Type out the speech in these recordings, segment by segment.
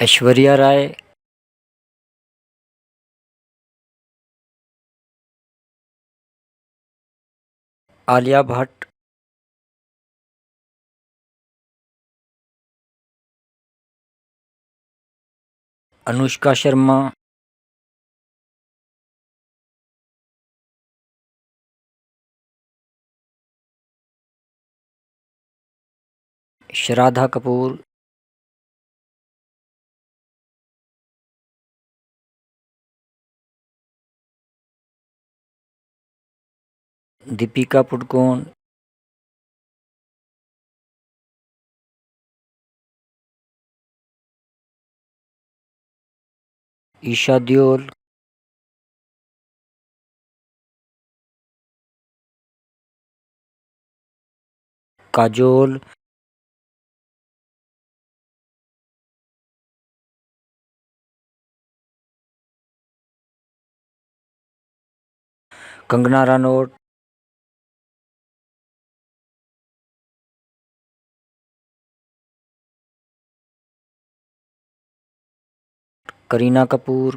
ऐश्वर्या राय, आलिया भट्ट, अनुष्का शर्मा, श्राद्धा कपूर, दीपिका पादुकोण, ईशा देओल, काजोल, कंगना रनौत, करीना कपूर,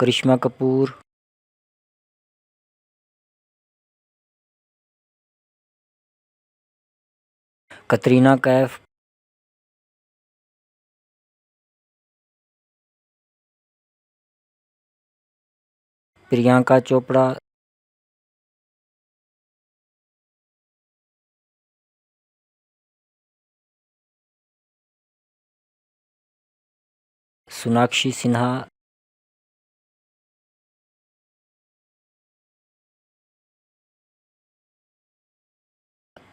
करिश्मा कपूर, कतरीना कैफ, प्रियंका चोपड़ा, सोनाक्षी सिन्हा,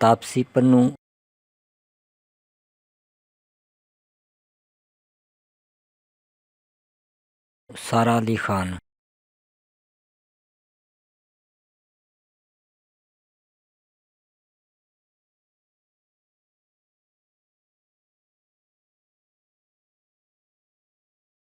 तापसी पन्नू, सारा अली खान।